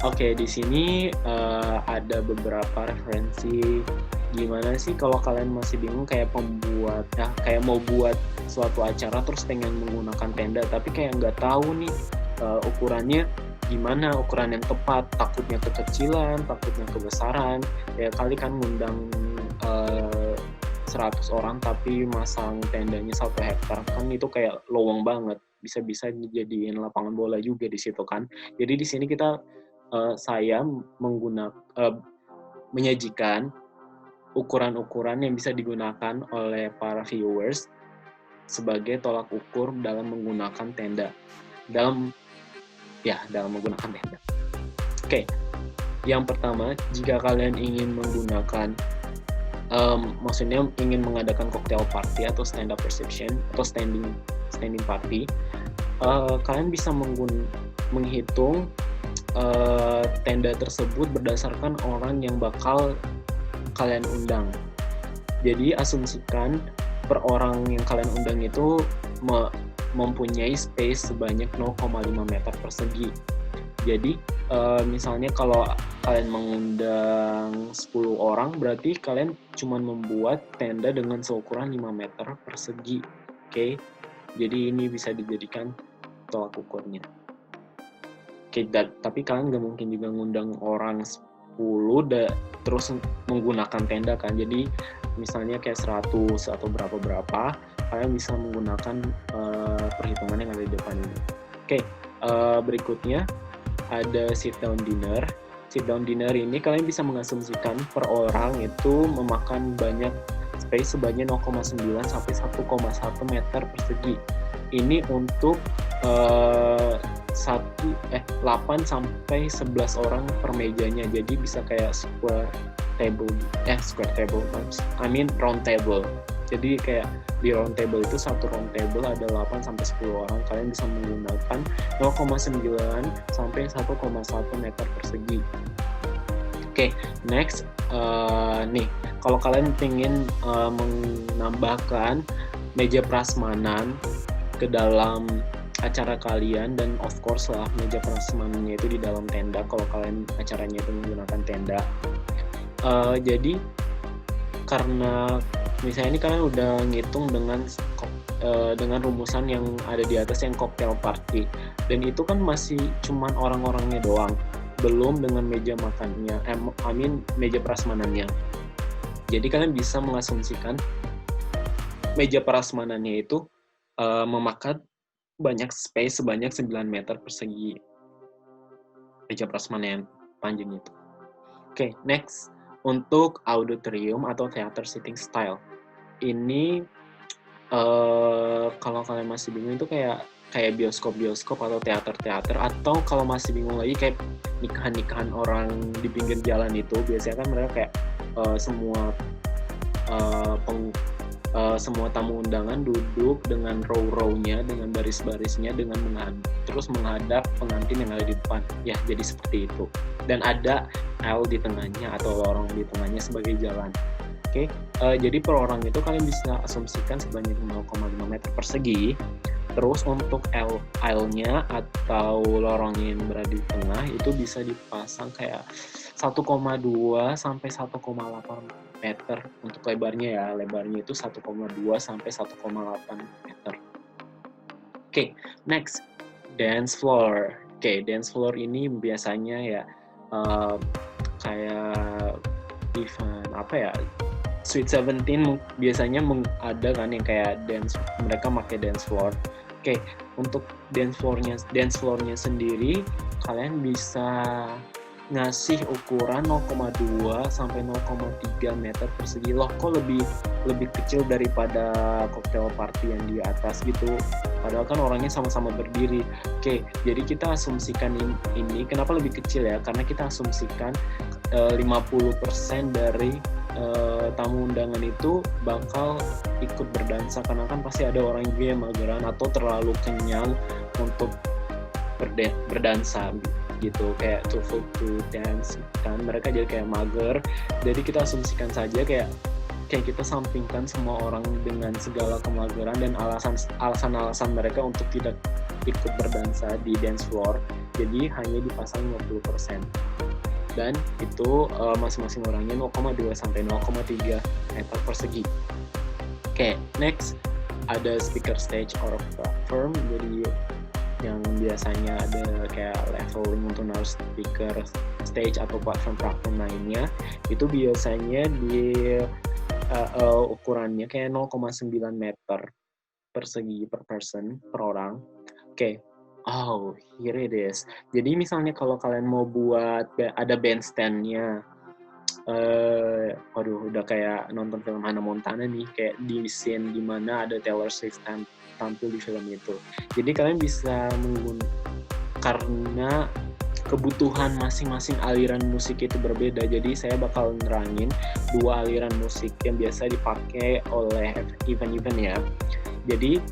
Oke, di sini ada beberapa referensi gimana sih kalau kalian masih bingung kayak kayak mau buat suatu acara terus pengen menggunakan tenda tapi kayak nggak tahu nih ukurannya gimana, ukuran yang tepat, takutnya kekecilan, takutnya kebesaran, ya kali kan ngundang 100 orang tapi masang tendanya 1 hektar kan itu kayak lowong banget, bisa-bisa dijadiin lapangan bola juga di situ kan. Jadi di sini saya menyajikan ukuran-ukuran yang bisa digunakan oleh para viewers sebagai tolak ukur dalam menggunakan tenda. Dalam menggunakan tenda. Oke, yang pertama, jika kalian ingin menggunakan, maksudnya ingin mengadakan cocktail party atau stand up reception atau standing party, kalian bisa menghitung tenda tersebut berdasarkan orang yang bakal kalian undang. Jadi asumsikan per orang yang kalian undang itu mempunyai space sebanyak 0,5 meter persegi. Jadi misalnya kalau kalian mengundang 10 orang berarti kalian cuma membuat tenda dengan seukuran 5 meter persegi. Oke. Jadi ini bisa dijadikan tolak ukurnya. Oke, tapi kalian nggak mungkin juga ngundang orang 10 terus menggunakan tenda kan. Jadi misalnya kayak 100 atau berapa kalian bisa menggunakan perhitungan yang ada di depan ini. Oke, berikutnya ada sit down dinner. Sit down dinner ini kalian bisa mengasumsikan per orang itu memakan banyak space sebanyak 0,9 sampai 1,1 meter persegi. Ini untuk 8 sampai 11 orang per mejanya. Jadi bisa kayak round table. Jadi kayak di round table itu satu round table ada 8 sampai 10 orang. Kalian bisa menggunakan 0,9 sampai 1,1 meter persegi. Oke, next nih, kalau kalian ingin menambahkan meja prasmanan ke dalam acara kalian, dan of course lah meja prasmanannya itu di dalam tenda kalau kalian acaranya itu menggunakan tenda. Jadi karena misalnya ini kalian udah ngitung dengan rumusan yang ada di atas yang cocktail party, dan itu kan masih cuman orang-orangnya doang, belum dengan meja makannya, meja prasmanannya. Jadi kalian bisa mengasumsikan meja prasmanannya itu memakan banyak space sebanyak 9 meter persegi, meja prasmanan yang panjang itu. Oke, next untuk auditorium atau theater sitting style. Ini kalau kalian masih bingung itu kayak bioskop atau teater, atau kalau masih bingung lagi kayak nikahan orang di pinggir jalan itu biasanya kan mereka kayak semua tamu undangan duduk dengan row-nya, dengan baris-barisnya, terus menghadap pengantin yang ada di depan. Ya, jadi seperti itu. Dan ada aisle di tengahnya atau lorong di tengahnya sebagai jalan. Oke, jadi per orang itu kalian bisa asumsikan sebanyak 0,5 meter persegi. Terus untuk aisle-nya atau lorongnya yang berada di tengah itu bisa dipasang kayak 1,2 sampai 1,8 meter untuk lebarnya ya. Lebarnya itu 1,2 sampai 1,8 meter. Oke, next, dance floor. Oke, dance floor ini biasanya ya kayak event Sweet 17 biasanya ada kan yang kayak mereka pakai dance floor. Oke, untuk dance floornya sendiri kalian bisa ngasih ukuran 0,2 sampai 0,3 meter persegi. Loh, kok lebih kecil daripada cocktail party yang di atas gitu. Padahal kan orangnya sama-sama berdiri. Oke, jadi kita asumsikan ini kenapa lebih kecil ya? Karena kita asumsikan 50% dari tamu undangan itu bakal ikut berdansa, karena kan pasti ada orang juga yang mageran atau terlalu kenyang untuk berdansa gitu, kayak too full to dance kan, mereka jadi kayak mager. Jadi kita asumsikan saja kayak kita sampingkan semua orang dengan segala kemageran dan alasan mereka untuk tidak ikut berdansa di dance floor. jadi hanya dipasang 50%. Dan itu masing-masing orangnya 0,2 sampai 0,3 meter persegi. Oke, next ada speaker stage or platform. Jadi yang biasanya ada kayak leveling untuk naruh speaker stage atau platform lainnya, itu biasanya di ukurannya kayak 0,9 meter persegi per person, per orang. Oke. Oh, here it is. Jadi misalnya kalau kalian mau buat ada bandstand-nya, waduh udah kayak nonton film Hannah Montana nih, kayak di scene dimana ada Taylor Swift tampil di film itu. Jadi kalian bisa karena kebutuhan masing-masing aliran musik itu berbeda, jadi saya bakal nerangin 2 aliran musik yang biasa dipakai oleh event-event ya. Jadi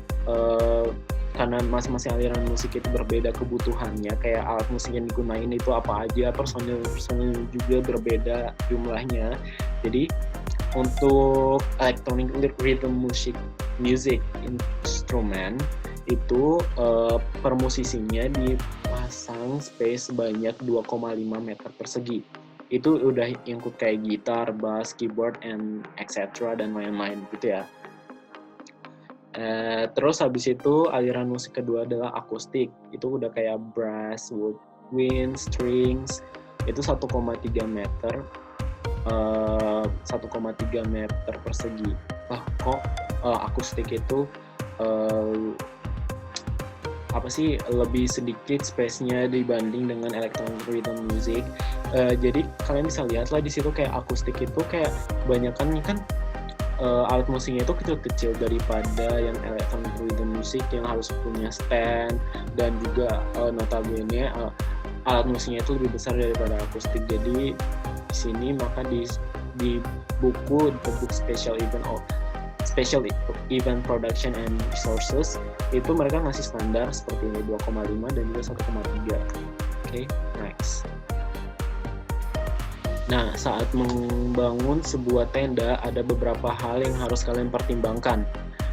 karena masing-masing aliran musik itu berbeda kebutuhannya, kayak alat musik yang digunain itu apa aja, personil juga berbeda jumlahnya. Jadi untuk electronic rhythm music instrument itu per musisinya dipasang space sebanyak 2,5 meter persegi. Itu udah include kayak gitar, bass, keyboard, and etc. dan lain-lain gitu ya. Terus habis itu aliran musik kedua adalah akustik. Itu udah kayak brass, woodwind, strings. Itu 1,3 meter 1,3 meter persegi. Kok akustik itu lebih sedikit space-nya dibanding dengan electronic rhythm music. Jadi kalian bisa lihat lah di situ kayak akustik itu kayak kebanyakan kan alat musiknya itu kecil-kecil daripada yang electronic rhythm music yang harus punya stand, dan juga notabene alat musiknya itu lebih besar daripada akustik. Jadi di sini maka di buku The Book Special Event Production and Resources itu mereka ngasih standar seperti ini 2,5 dan juga 1,3. Oke, next. Nah, saat membangun sebuah tenda, ada beberapa hal yang harus kalian pertimbangkan.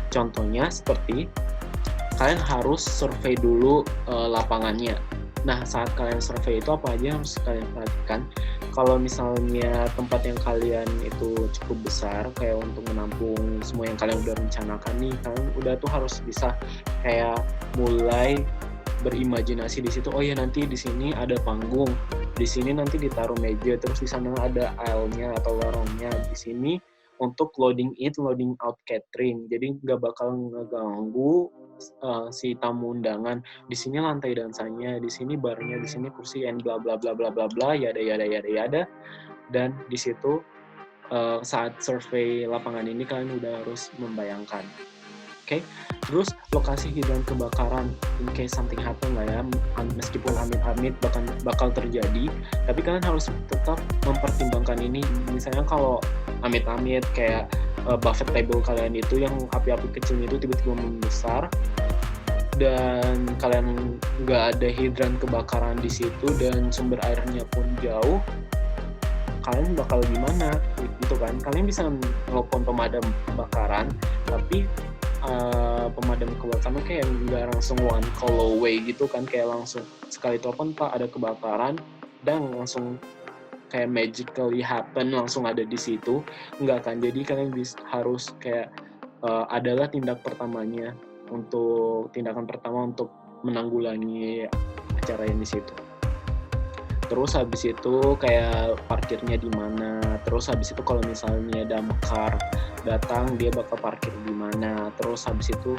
Contohnya seperti, kalian harus survei dulu lapangannya. Nah, saat kalian survei itu apa aja yang harus kalian perhatikan? Kalau misalnya tempat yang kalian itu cukup besar, kayak untuk menampung semua yang kalian udah rencanakan nih, kalian udah tuh harus bisa kayak mulai berimajinasi di situ. Oh ya, nanti di sini ada panggung, di sini nanti ditaruh meja, terus di sana ada aisle-nya atau lorongnya, di sini untuk loading out catering, jadi nggak bakal ngeganggu si tamu undangan. Di sini lantai dansanya, di sini barnya, di sini kursi, and bla bla bla bla bla bla, yada. Dan di situ saat survei lapangan ini kalian udah harus membayangkan. Oke, terus lokasi hidran kebakaran, in case something happen lah ya, meskipun amit-amit bakal terjadi, tapi kalian harus tetap mempertimbangkan ini. Misalnya kalau amit-amit kayak buffet table kalian itu yang api-api kecilnya itu tiba-tiba membesar, dan kalian nggak ada hidran kebakaran di situ dan sumber airnya pun jauh, kalian bakal gimana gitu kan? Kalian bisa nelpon pemadam kebakaran, tapi pemadam kebakaran kayak nggak langsung one call away gitu kan, kayak langsung sekali telepon Pak ada kebakaran dan langsung kayak magically happen langsung ada di situ, nggak kan? Jadi kalian harus kayak adalah tindakan pertama untuk menanggulangi acara yang di situ. Terus habis itu kayak parkirnya di mana. Terus habis itu kalau misalnya damkar datang, dia bakal parkir di mana. Terus habis itu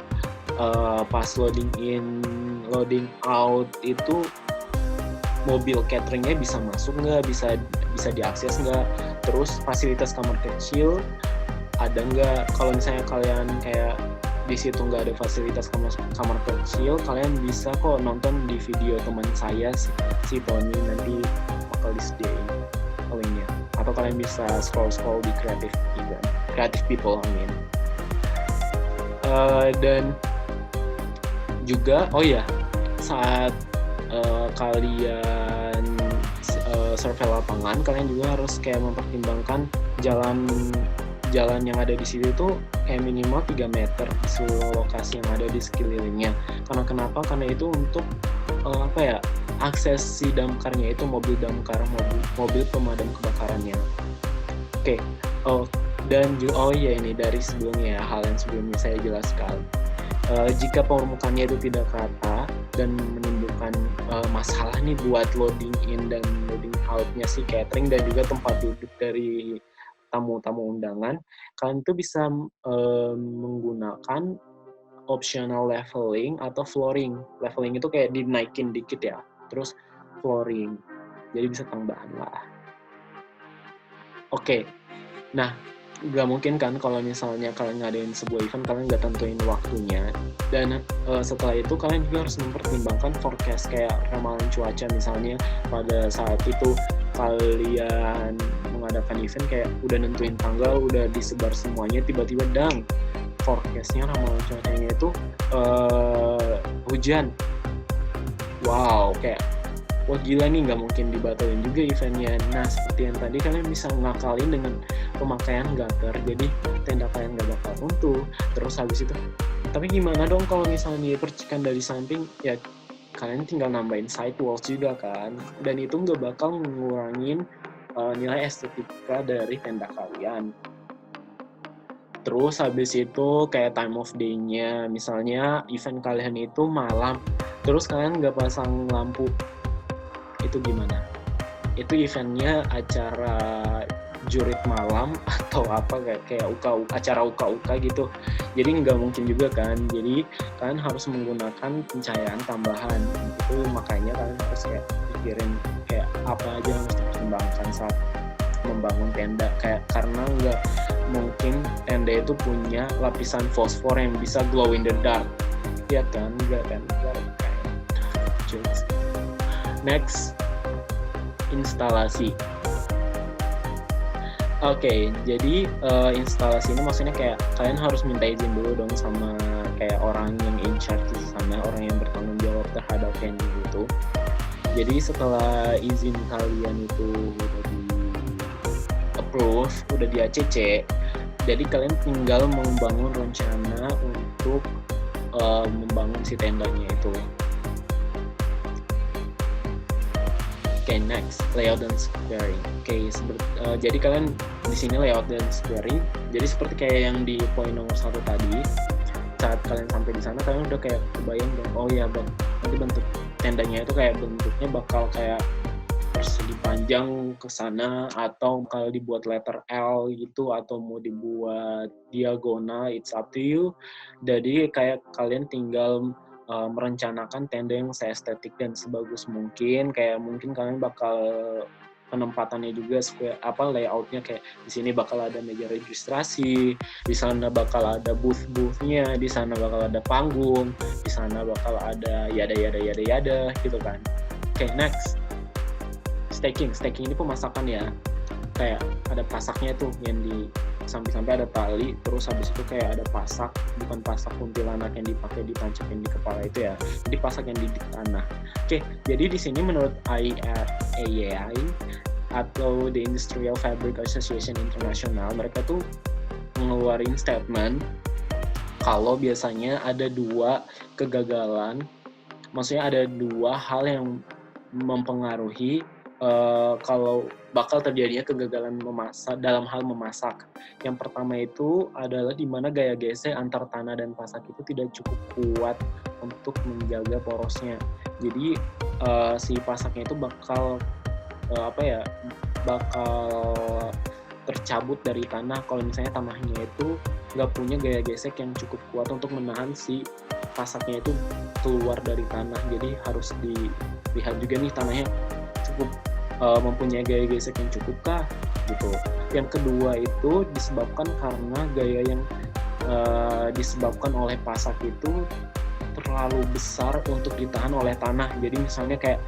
pas loading in, loading out itu mobil cateringnya bisa masuk nggak, bisa diakses nggak. Terus fasilitas kamar kecil ada nggak. Kalau misalnya kalian kayak di situ nggak ada fasilitas kamar kecil, kalian bisa kok nonton di video teman saya si Tony, nanti bakal disediain linknya, atau kalian bisa scroll di Creative People dan juga saat kalian survei lapangan, kalian juga harus kayak mempertimbangkan jalan yang ada di situ tuh kayak minimal 3 meter di seluruh lokasi yang ada di sekelilingnya. Karena kenapa? Karena itu untuk akses si damkarnya itu mobil damkar, mobil pemadam kebakarannya. Oke, ini dari sebelumnya, hal yang sebelumnya saya jelaskan. Jika permukaannya itu tidak rata dan menimbulkan masalah nih buat loading in dan loading out-nya si catering dan juga tempat duduk dari tamu-tamu undangan, kalian itu bisa menggunakan optional leveling atau flooring. Leveling itu kayak dinaikin dikit ya, terus flooring, jadi bisa tambahan lah. Oke. Nah, nggak mungkin kan kalau misalnya kalian ngadain sebuah event, kalian nggak tentuin waktunya. Dan setelah itu kalian juga harus mempertimbangkan forecast kayak ramalan cuaca. Misalnya pada saat itu kalian mengadakan event kayak udah nentuin tanggal, udah disebar semuanya, tiba-tiba forecastnya ramalan cuacanya itu hujan. Wow, kayak wah gila nih, nggak mungkin dibatalin juga eventnya. Nah, seperti yang tadi, kalian bisa ngakalin dengan pemakaian gutter, jadi tenda kalian nggak bakal runtuh. Terus habis itu, tapi gimana dong kalau misalnya percikan dari samping? Ya kalian tinggal nambahin side walls juga kan, dan itu nggak bakal ngurangin nilai estetika dari tenda kalian. Terus habis itu kayak time of day-nya, misalnya event kalian itu malam, terus kalian nggak pasang lampu, itu gimana? Itu eventnya acara jurit malam atau apa kayak acara uka gitu, jadi nggak mungkin juga kan. Jadi kalian harus menggunakan pencahayaan tambahan, itu makanya kalian harus kayak pikirin kayak apa aja yang harus dipertimbangkan saat membangun tenda, kayak karena nggak mungkin tenda itu punya lapisan fosfor yang bisa glow in the dark, ya kan? Nggak kan? Next, instalasi. Oke, jadi instalasi ini maksudnya kayak kalian harus minta izin dulu dong sama kayak orang yang in charge di sana, orang yang bertanggung jawab terhadap venue itu. Jadi setelah izin kalian itu udah di approve, udah di ACC, jadi kalian tinggal membangun rencana untuk membangun si tendanya itu. Oke, next, layout dan squaring. Oke, jadi kalian di sini layout dan squaring. Jadi seperti kayak yang di poin nomor 1 tadi, saat kalian sampai di sana kalian udah kayak kebayang dong, oh ya nanti bentuk tendanya itu kayak bentuknya bakal kayak persegi panjang ke sana, atau kalau dibuat letter L gitu, atau mau dibuat diagonal, it's up to you. Jadi kayak kalian tinggal merencanakan tenda yang seestetik dan sebagus mungkin. Kayak mungkin kalian bakal penempatannya juga layoutnya kayak di sini bakal ada meja registrasi, di sana bakal ada booth-boothnya, di sana bakal ada panggung, di sana bakal ada yada gitu kan. Oke, next, staking ini pemasakan ya, kayak ada pasaknya tuh yang di sampai ada tali, terus habis itu kayak ada pasak, bukan pasak kuntilanak yang dipakai ditancakin di kepala itu ya, jadi pasak yang di tanah. Oke, jadi di sini menurut IAI atau The Industrial Fabric Association International, mereka tuh ngeluarin statement kalau biasanya ada 2 kegagalan, maksudnya ada 2 hal yang mempengaruhi kalau bakal terjadinya kegagalan dalam hal memasak. Yang pertama itu adalah di mana gaya gesek antar tanah dan pasak itu tidak cukup kuat untuk menjaga porosnya. Jadi si pasaknya itu bakal tercabut dari tanah kalau misalnya tanahnya itu nggak punya gaya gesek yang cukup kuat untuk menahan si pasaknya itu keluar dari tanah. Jadi harus dilihat juga nih tanahnya cukup mempunyai gaya gesek yang cukup kah gitu. Yang kedua itu disebabkan karena gaya yang disebabkan oleh pasak itu terlalu besar untuk ditahan oleh tanah. Jadi misalnya kayak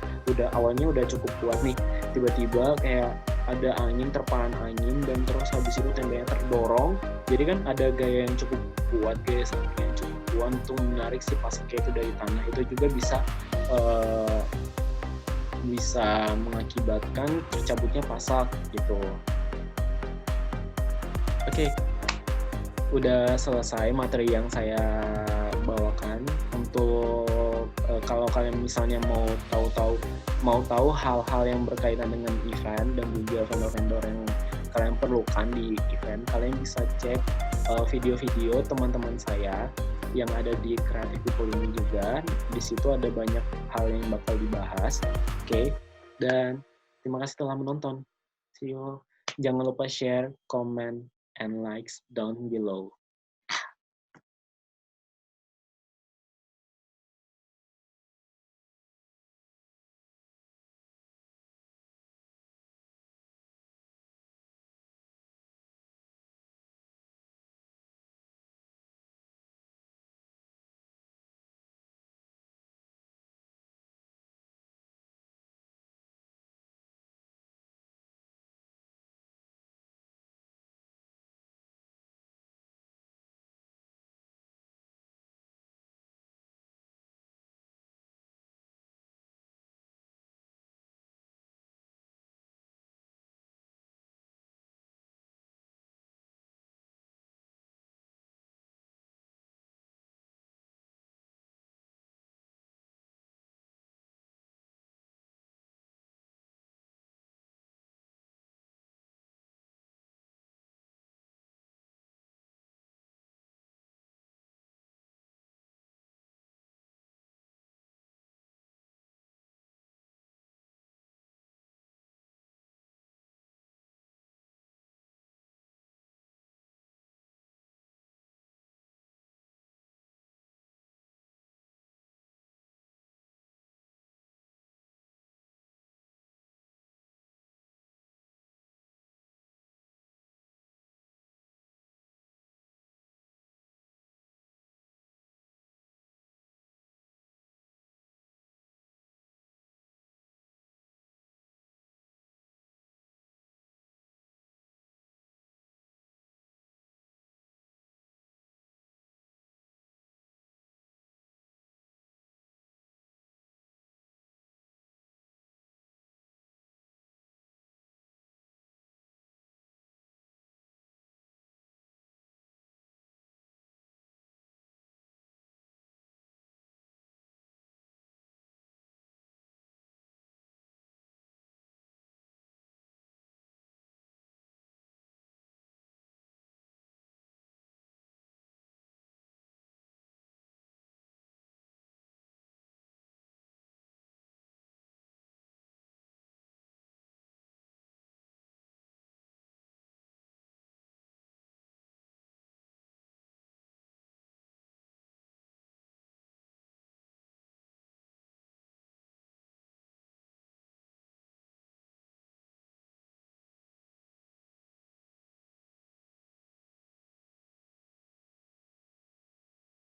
awalnya udah cukup kuat nih, tiba-tiba kayak ada angin, terpaan angin, dan terus habis itu tendanya terdorong. Jadi kan ada gaya yang cukup kuat, gaya yang cukup kuat untuk menarik si pasaknya itu dari tanah. Itu juga bisa mengakibatkan tercabutnya pasak gitu. Oke, udah selesai materi yang saya bawakan untuk kalau kalian misalnya mau tahu hal-hal yang berkaitan dengan event dan juga vendor-vendor yang kalian perlukan di event, kalian bisa cek video-video teman-teman saya yang ada di Creative People ini juga. Di situ ada banyak hal yang bakal dibahas. Oke. Dan terima kasih telah menonton. See you. Jangan lupa share, comment, and likes down below.